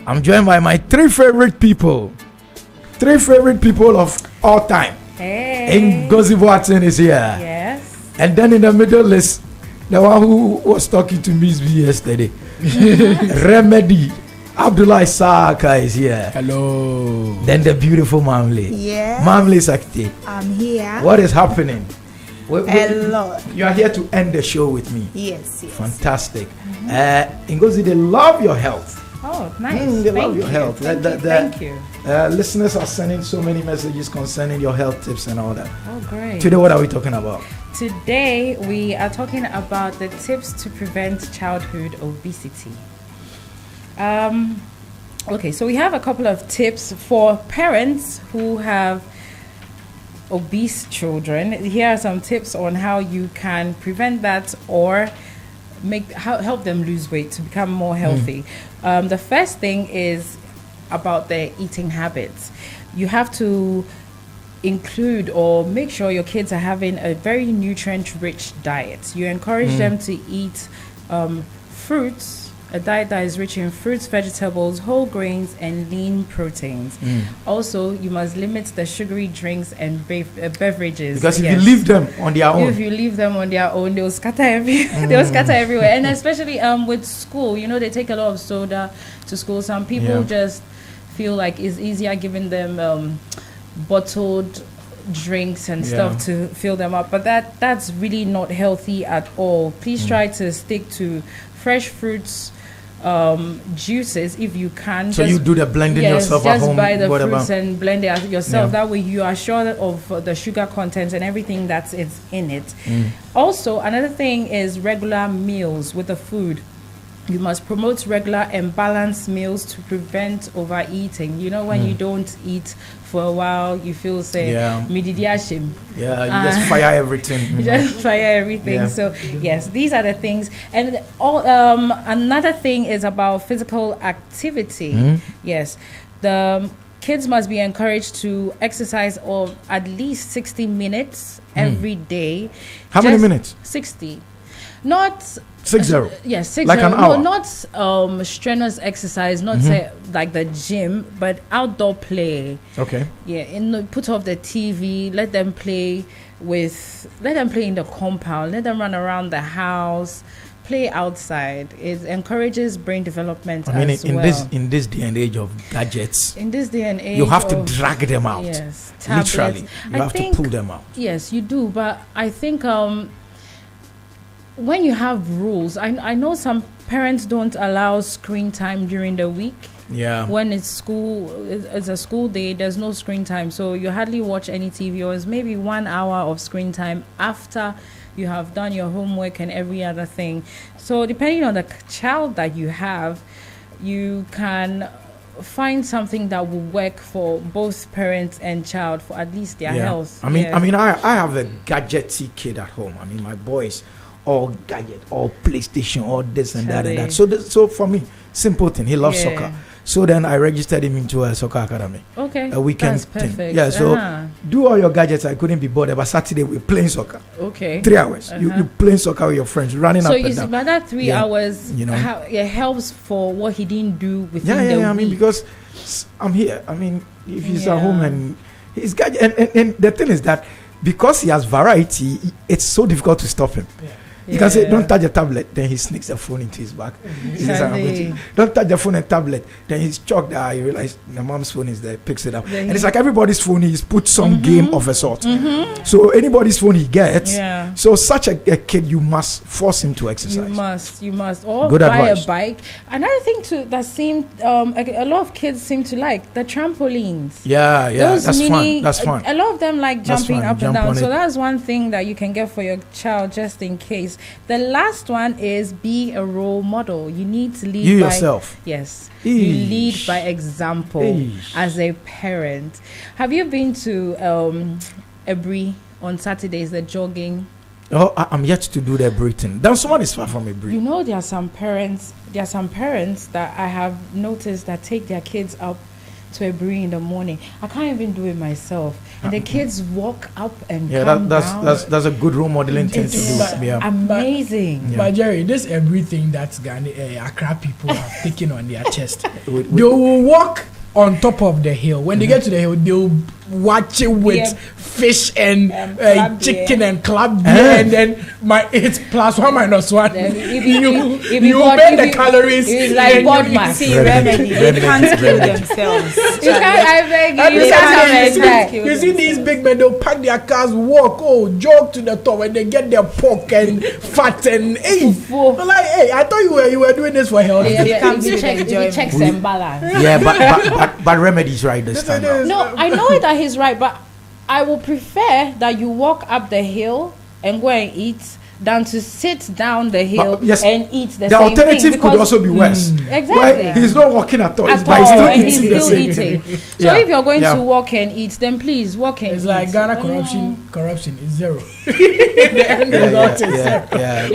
I'm joined by my three favorite people of all time. Hey. Ngozi Boateng is here. Yes. And then in the middle is the one who was talking to Miss B yesterday. Remedy. Abdullah Saka is here. Hello. Then the beautiful Mamle. Yes. Mamle Sakti. I'm here. What is happening? A lot. You are here to end the show with me. Yes. Fantastic. Ngozi, they love your health. Oh, nice. They love your health. Thank you. Listeners are sending so many messages concerning your health tips and all that. Oh, great. Today, what are we talking about? Today, we are talking about the tips to prevent childhood obesity. Okay, so we have a couple of tips for parents who have obese children. Here are some tips on how you can prevent that or help them lose weight to become more healthy. The first thing is about their eating habits. You have to include or make sure your kids are having a very nutrient-rich diet. You encourage them to eat fruits, a diet that is rich in fruits, vegetables, whole grains, and lean proteins. Also, you must limit the sugary drinks and beverages. Because if you leave them on their own, they'll scatter they'll scatter everywhere. And especially with school, they take a lot of soda to school. Some people just feel like it's easier giving them bottled drinks and stuff to fill them up, but that's really not healthy at all. Please try to stick to fresh fruits, juices if you can. So you do the blending yourself at home. Just buy the fruits and blend it yourself. That way you are sure of the sugar content and everything that is in it. Also, another thing is regular meals with the food. You must promote regular and balanced meals to prevent overeating. When you don't eat for a while, you feel mididiashim. You just fire everything. You just fire everything. Yeah. So yes, these are the things. And another thing is about physical activity. Yes, the kids must be encouraged to exercise of at least 60 minutes every day. How many minutes? 60. Not 60. Yes, 60. Like an hour. No, not strenuous exercise, not say like the gym, but outdoor play. Okay. Yeah, and put off the TV. Let them play in the compound. Let them run around the house. Play outside. It encourages brain development. In this day and age of gadgets. In this day and age, you have to drag them out. Yes, literally, you have to pull them out. Yes, you do. But I think when you have rules, I know some parents don't allow screen time during the week. Yeah. When it's a school day, there's no screen time. So you hardly watch any TV, or it's maybe 1 hour of screen time after you have done your homework and every other thing. So depending on the child that you have, you can find something that will work for both parents and child for at least their health. I have a gadgety kid at home. My boys all gadget, all PlayStation, all this and that and that. So for me, simple thing. He loves soccer. So then I registered him into a soccer academy. Okay. A weekend That's perfect. thing. Yeah, so do all your gadgets. I couldn't be bothered. But Saturday we're playing soccer. Okay. 3 hours. You playing soccer with your friends, running up and down. So by that 3 hours, it helps for what he didn't do within the week. Because I'm here. If he's at home and he's gadget, and the thing is that because he has variety, it's so difficult to stop him. Yeah. You can say, don't touch the tablet, then he sneaks the phone into his bag. Don't touch the phone and tablet, then he's shocked that you realize the mom's phone is there, picks it up. And it's like everybody's phone, he's put some game of a sort. So anybody's phone he gets. Yeah. So such a kid, you must force him to exercise. You must. Or Good buy advice. a bike. Another thing too that seemed a lot of kids seem to like the trampolines. Yeah, that's fun. A lot of them like jumping up and down. So it. that's one thing that you can get for your child just in case. The last one is be a role model. You need to lead yourself. Yes. Eesh. You lead by example as a parent. Have you been to Ebri on Saturdays, the jogging? Oh, I'm yet to do the breathing. Then someone is far from Ebri. There are some parents that I have noticed that take their kids up to a brew in the morning. I can't even do it myself. And the kids walk up and Yeah, come down. that's a good role modeling thing to do. Yeah. Amazing. Yeah. But Jerry, this everything that Accra people have taken on their chest. With- They will walk on top of the hill. When they get to the hill, they'll watch it with fish and club chicken beer. and club beer, and then it's +1 -1. Then if you you got- burn if the you- calories. it's like and God you- math. See, remedy. They can't kill themselves. You can't, I beg And you, you you can't see- have you see these big men, they'll pack their cars, walk, jog to the top, and they get their pork and fat and Fufu. I'm like, hey, I thought you were doing this for health. comes If with you enjoyment. checks and balance. Yeah, but Remedy's right this time. out. No, I know that he's right, but I will prefer that you walk up the hill and go and eat than to sit down the hill But, yes, and eat the The same alternative thing. could because- also be worse. Exactly. Where he's not walking at all. At But he's all, still and he's eating the still same eating. thing. So Yeah, if you're going yeah. to walk and eat, then please walk and It's eat. like Ghana corruption is zero. The end result is zero. Yeah.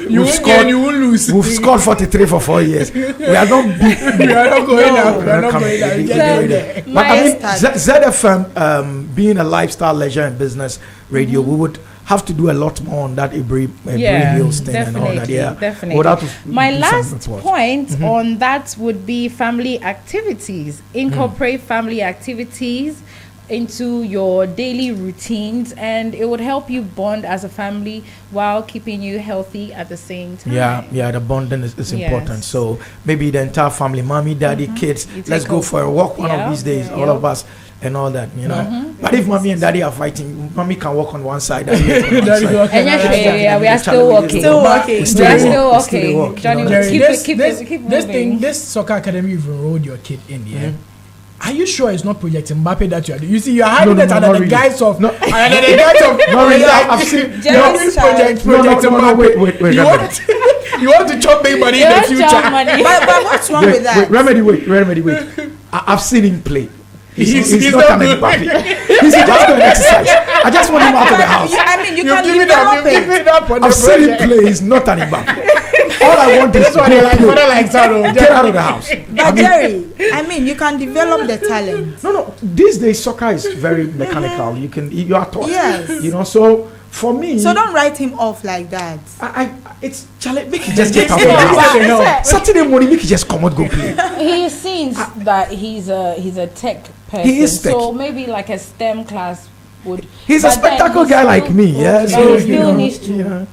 You won't gain, you won't lose. We've scored 43 for 4 years. We are not big. We are not going out. We We're are not coming. going out. We We just get go there. there. But I mean, My- ZFM, being a lifestyle, leisure, and business radio, we would have to do a lot more on that Ibrahim Hills thing and all that. Yeah, definitely. We'd have to My do some last reports. point on that would be family activities. Incorporate family activities into your daily routines, and it would help you bond as a family while keeping you healthy at the same time. Yeah, the bonding is Yes. important. So maybe the entire family, mommy, daddy, kids, You let's take go over. for a walk one Yeah. of these days, all Yeah. of us, and all that, you know. But if mommy and daddy are fighting, mommy can walk on one side, daddy on one Daddy side. walk And yes, Yeah. we are still walking. Still walking. We We still are walk. still We still walking. walk, you Johnny, know. Jerry, keep this, it, keep this, it, keep this moving. thing, this soccer academy you've enrolled your kid in, yeah. Are you sure it's not Project Mbappe that you are doing? You see, you are hiding No, it no, under not the really. guise of No. under the guise of Not really. like, I've seen. Jerry's No, Project no, Mbappe. wait, You want, you want to chop big money in the Don't future. chop money. But what's wrong with that? Remedy, wait. I've seen him play. He's He's not not an good. Mbappe. He's just doing exercise. I just want him out of the house. I mean, you You've can given up. develop You've it. given up on the I've seen him project. play. He's not an Mbappe. All I want is This to one is like play. father like son. Get out of the house. But Jerry, I mean, you can develop the talent. No. These days, soccer is very mechanical. You are taught. Yes. You know, so for me, So don't write him off like that. it's challenge. Make it just get out of the Yeah. house. Yeah. Saturday morning, make it just come out, go play. He seems that he's a tech person. He is tech. So maybe like a STEM class would. He's a but then spectacle he guy still- like me. Yeah, but so he you still know, needs to. you know,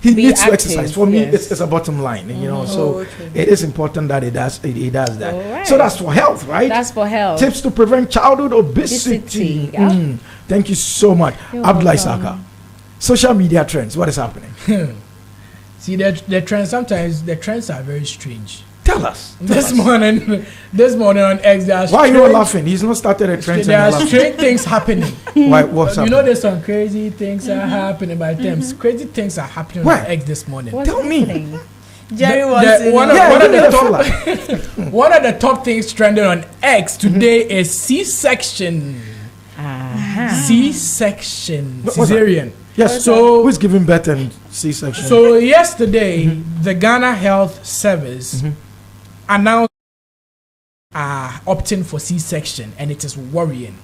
he be needs to active, exercise. For me, yes. it's a bottom line. You know, so Oh, okay. it is important that he does that. Alright. So that's for health, right? That's for health. Tips to prevent childhood obesity. Obesity, yeah. Thank you so much, You're Abdullah welcome. Isaka. Social media trends. What is happening? See, the trends, sometimes the trends are very strange. Tell us. This morning on X, there are Why are you all strange- laughing? He's not started a trend. There and are you're laughing. strange things happening. Why? What's You happening? know, there's some crazy things are happening by times. Crazy things are happening Where? on X this morning. What's Tell me. happening? Jerry The- wants the- to one know. of- Yeah, one of give the me a top- filler. One of the top things trending on X today is C-section. C-section. What's that? Cesarean. Yes. So- who's giving birth and C-section? So yesterday, the Ghana Health Service announced opting for C-section, and it is worrying.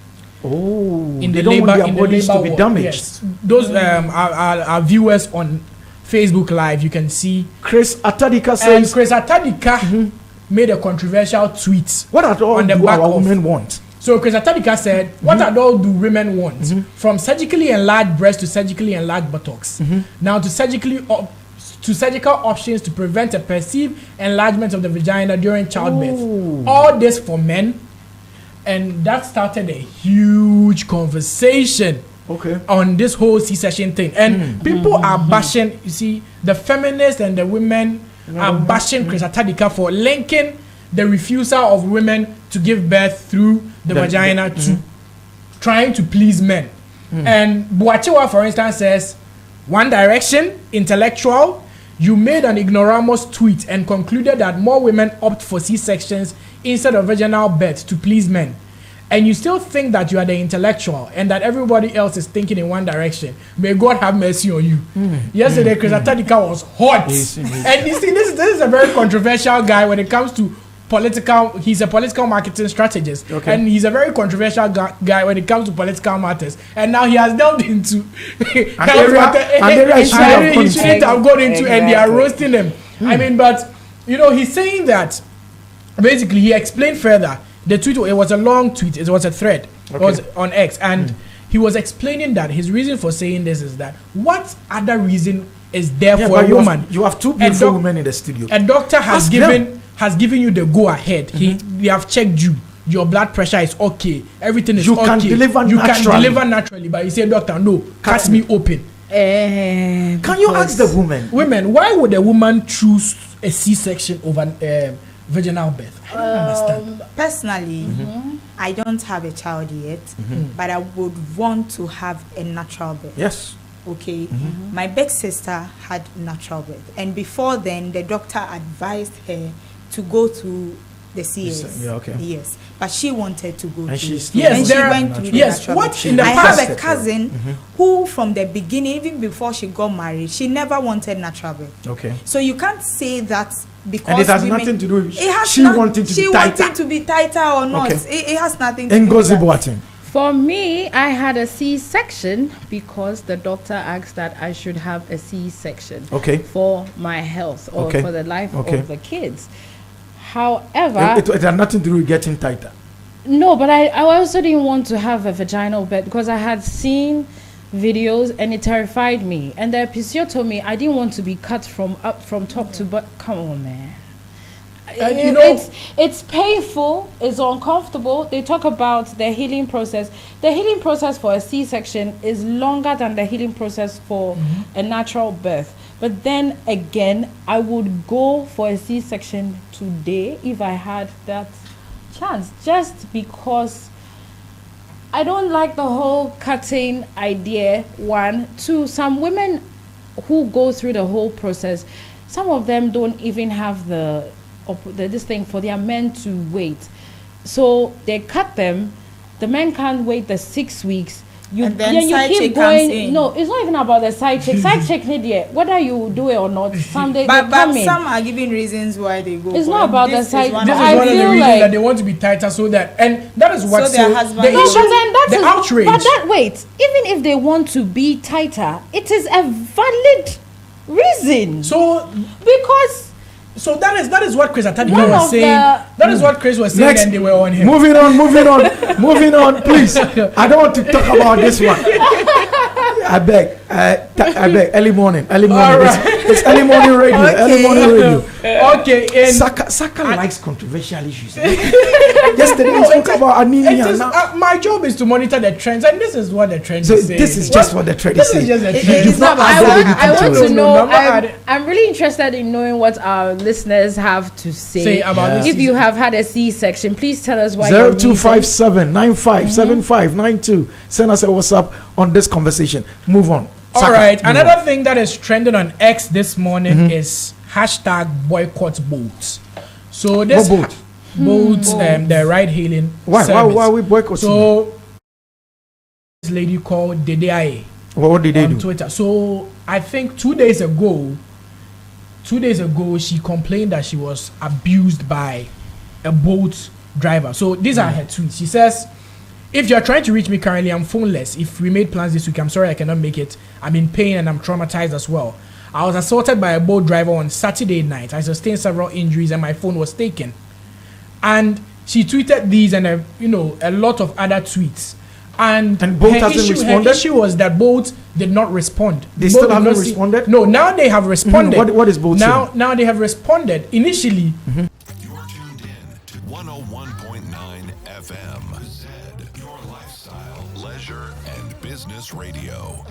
oh, In they the don't labor, want their in the bodies labor to be ward. damaged. Yes. Those our viewers on Facebook Live, you can see. Chris Atadika And says, Chris Atadika made a controversial tweet. "What at all on the do back our of- women want?" So Chris Atadika said, "What at all do women want? From surgically enlarged breast to surgically enlarged buttocks, now to surgical options to prevent a perceived enlargement of the vagina during childbirth. Ooh. All this for men." And that started a huge conversation Okay. on this whole C-section thing. And people are bashing, you see, the feminists and the women are bashing Chris Atadika for linking the refusal of women to give birth through the vagina to trying to please men. And Boachiwa, for instance, says, One Direction, intellectual, you made an ignoramus tweet and concluded that more women opt for C-sections instead of vaginal birth to please men. And you still think that you are the intellectual and that everybody else is thinking in one direction. May God have mercy on you. Yesterday, Chris Atadika was hot. He's- And you see, this is a very controversial guy when it comes to he's a political marketing strategist, Okay. and he's a very controversial guy when it comes to political matters. And now he has delved into An area he shouldn't have gone into, and they are Exactly. roasting him. I mean, but he's saying that basically he explained further. The tweet, it was a long tweet, it was a thread, it was on X, and he was explaining that his reason for saying this is that what other reason is there for a woman? You have two beautiful women in the studio. A doctor has Ask given you the go ahead. They have checked you. Your blood pressure is okay. Everything is You okay. can deliver You naturally. can deliver naturally, but you say, doctor, no, cut me open. Can you ask the woman? Women, why would a woman choose a C-section over vaginal birth? I don't understand. Personally, I don't have a child yet, but I would want to have a natural birth. Yes. Okay, my big sister had natural birth, and before then, the doctor advised her to go to the CS. Yeah, okay. Yes, but she wanted to go. And to she's it. Yes, and she there are- went through the yes, natural what birth. in the I past- have a cousin who, from the beginning, even before she got married, she never wanted natural birth. Okay. So you can't say that because And it has women- nothing to do with it has she wanting to she be tighter. wanting to be tighter or not. Okay. It has nothing to do with Ngozi that. Boateng. For me, I had a C-section because the doctor asked that I should have a C-section Okay. for my health or Okay. for the life Okay. of the kids. However, It had nothing to do with getting tighter. no, but I also didn't want to have a vaginal birth because I had seen videos and it terrified me. And the episode told me I didn't want to be cut from top to bottom. Come on, man. It's painful, it's uncomfortable. They talk about the healing process. The healing process for a C-section is longer than the healing process for a natural birth. But then again, I would go for a C-section today if I had that chance, just because I don't like the whole cutting idea. 1, 2, some women who go through the whole process, some of them don't even have this thing for their men to wait. So they cut them, the men can't wait the 6 weeks. And then side chick comes in. No, it's not even about the side chick. Side chick need it, whether you do it or not. Someday But they come in. some are giving reasons why they go. It's for not it. about the This is side- one This of is I one of the feel reasons like- that they want to be tighter, so that is what So their husband- the No, issue, but then that the is- outrage. But that wait, even if they want to be tighter, it is a valid reason. So Because that is what Chris Atadika One was of saying. the- That is what Chris was saying, Next. and they were on him. Moving on, please. I don't want to talk about this one. I beg, early morning. All right. It's early morning radio. Early morning radio. Okay, and Saka likes controversial issues. Yesterday we spoke about anemia. Now. my job is to monitor the trends, and this is what the trend So is saying. this is just what the trend This is is saying. just the It- trend. it's not added I anything want to to it. know. No, added. I'm really interested in knowing what our listeners have to say. Say about Yeah. this. If you have had a C-section, please tell us why. 0257 957592. Send us a WhatsApp on this conversation. Move on. All Saka, right. move Another on. thing that is trending on X this morning is hashtag boycott boats. So this What boat? boats, the ride hailing. Why are we boycotting? So this lady called Dede Aye what did they on do? Twitter. So I think 2 days ago, she complained that she was abused by a boat driver. So these are her tweets. She says, "If you're trying to reach me currently, I'm phoneless. If we made plans this week, I'm sorry I cannot make it. I'm in pain and I'm traumatized as well. I was assaulted by a boat driver on Saturday night. I sustained several injuries and my phone was taken." And she tweeted these and a lot of other tweets. And Bolt her hasn't responded? Her issue was that Bolt did not respond. They Bolt still did haven't not see- responded? No, now they have responded. What is Bolt now? saying? Now they have responded. Initially, You're tuned in to 101.9 FM. Z, your lifestyle, leisure, and business radio.